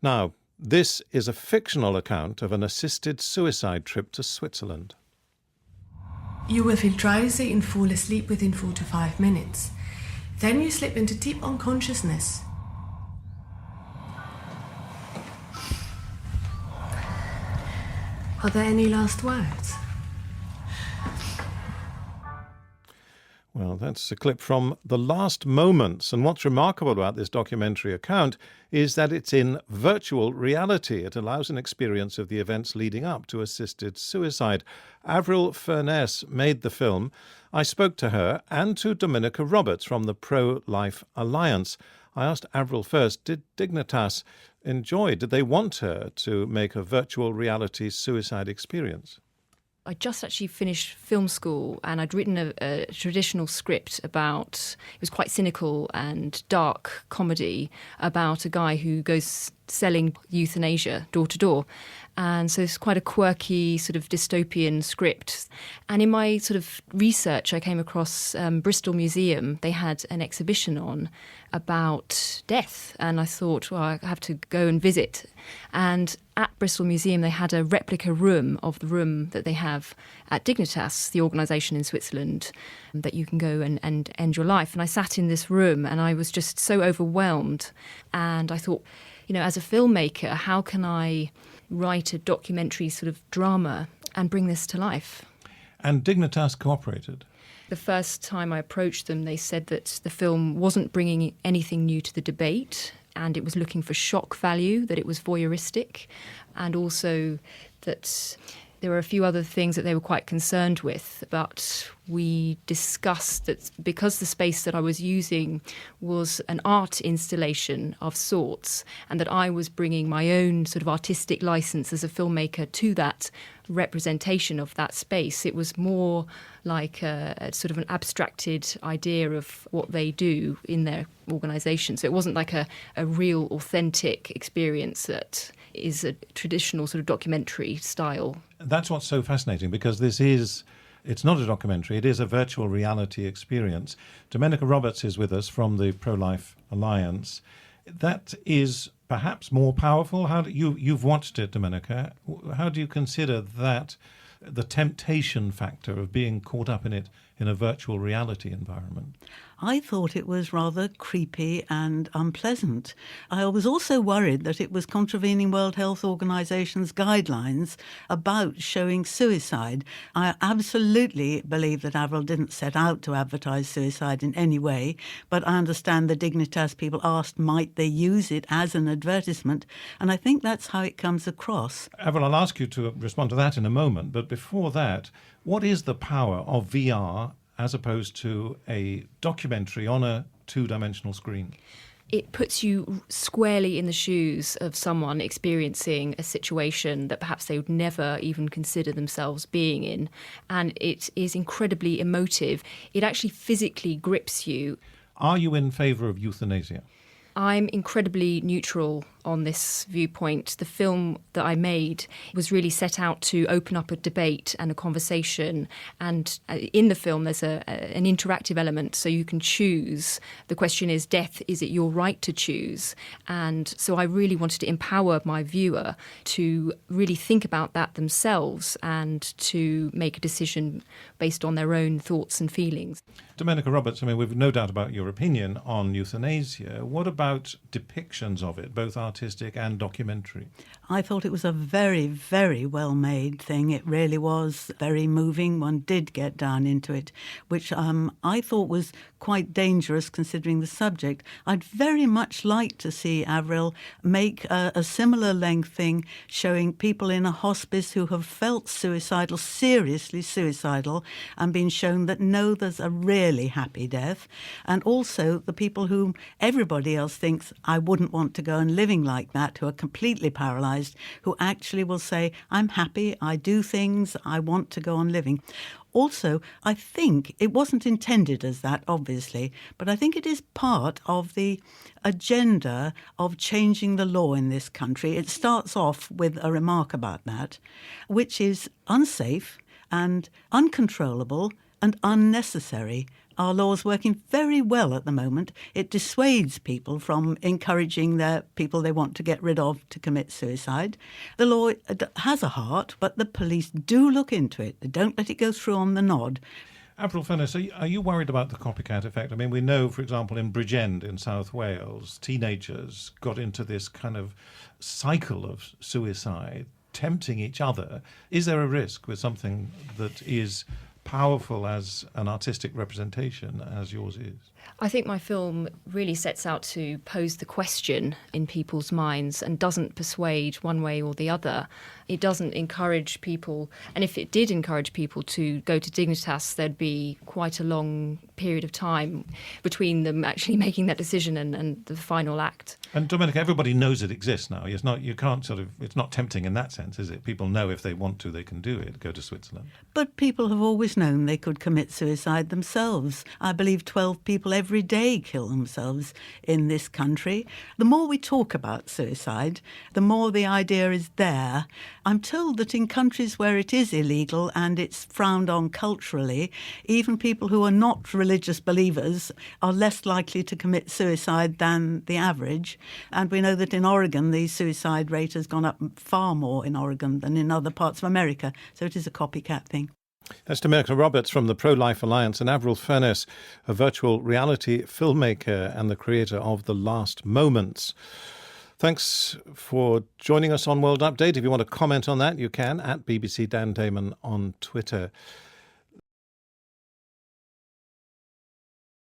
Now, this is a fictional account of an assisted suicide trip to Switzerland. You will feel drowsy and fall asleep within 4 to 5 minutes. Then you slip into deep unconsciousness. Are there any last words? Well, that's a clip from The Last Moments, and what's remarkable about this documentary account is that it's in virtual reality. It allows an experience of the events leading up to assisted suicide. Avril Furness made the film. I spoke to her and to Dominica Roberts from the Pro-Life Alliance. I asked Avril first, did Dignitas did they want her to make a virtual reality suicide experience? I just actually finished film school and I'd written a traditional script about, it was quite cynical and dark comedy about a guy who goes selling euthanasia door to door. And so it's quite a quirky sort of dystopian script. And in my sort of research, I came across Bristol Museum. They had an exhibition on about death. And I thought, well, I have to go and visit. And at Bristol Museum, they had a replica room of the room that they have at Dignitas, the organisation in Switzerland, that you can go and end your life. And I sat in this room and I was just so overwhelmed. And I thought, you know, as a filmmaker, how can I write a documentary sort of drama and bring this to life? And Dignitas cooperated? The first time I approached them, they said that the film wasn't bringing anything new to the debate and it was looking for shock value, that it was voyeuristic, and also that there were a few other things that they were quite concerned with, but we discussed that because the space that I was using was an art installation of sorts, and that I was bringing my own sort of artistic license as a filmmaker to that representation of that space. It was more like a sort of an abstracted idea of what they do in their organisation. So it wasn't like a real authentic experience that is a traditional sort of documentary style. That's what's so fascinating, because it's not a documentary, it is a virtual reality experience. Dominica Roberts is with us from the Pro-Life Alliance. That is perhaps more powerful. You've watched it, Dominica. How do you consider that, the temptation factor of being caught up in it in a virtual reality environment? I thought it was rather creepy and unpleasant. I was also worried that it was contravening World Health Organization's guidelines about showing suicide. I absolutely believe that Avril didn't set out to advertise suicide in any way, but I understand the Dignitas people asked, might they use it as an advertisement? And I think that's how it comes across. Avril, I'll ask you to respond to that in a moment, but before that, what is the power of VR as opposed to a documentary on a two-dimensional screen? It puts you squarely in the shoes of someone experiencing a situation that perhaps they would never even consider themselves being in. And it is incredibly emotive. It actually physically grips you. Are you in favour of euthanasia? I'm incredibly neutral on this viewpoint. The film that I made was really set out to open up a debate and a conversation. And in the film, there's an interactive element, so you can choose. The question is, death, is it your right to choose? And so I really wanted to empower my viewer to really think about that themselves and to make a decision based on their own thoughts and feelings. Dominica Roberts, I mean, we've no doubt about your opinion on euthanasia. What about depictions of it, both artistic and documentary? I thought it was a very, very well-made thing. It really was very moving. One did get down into it, which I thought was quite dangerous considering the subject. I'd very much like to see Avril make a similar length thing showing people in a hospice who have felt suicidal, seriously suicidal, and been shown that no, there's a really happy death. And also the people whom everybody else thinks, I wouldn't want to go on living like that, who are completely paralysed, who actually will say, I'm happy, I do things, I want to go on living. Also, I think it wasn't intended as that, obviously, but I think it is part of the agenda of changing the law in this country. It starts off with a remark about that, which is unsafe and uncontrollable and unnecessary. Our law's working very well at the moment. It dissuades people from encouraging their people they want to get rid of to commit suicide. The law has a heart, but the police do look into it. They don't let it go through on the nod. Avril Furness, are you worried about the copycat effect? I mean, we know, for example, in Bridgend in South Wales, teenagers got into this kind of cycle of suicide, tempting each other. Is there a risk with something that is powerful as an artistic representation as yours is? I think my film really sets out to pose the question in people's minds and doesn't persuade one way or the other. It doesn't encourage people, and if it did encourage people to go to Dignitas, there'd be quite a long period of time between them actually making that decision and the final act. And Dominica, everybody knows it exists now. It's not tempting in that sense, is it? People know if they want to, they can do it, go to Switzerland. But people have always known they could commit suicide themselves. I believe 12 people every day kill themselves in this country. The more we talk about suicide, the more the idea is there. I'm told that in countries where it is illegal and it's frowned on culturally, even people who are not religious believers are less likely to commit suicide than the average. And we know that in Oregon, the suicide rate has gone up far more in Oregon than in other parts of America. So it is a copycat thing. That's Dominica Roberts from the Pro-Life Alliance, and Avril Furness, a virtual reality filmmaker and the creator of The Last Moments. Thanks for joining us on World Update. If you want to comment on that, you can at BBC Dan Damon on Twitter.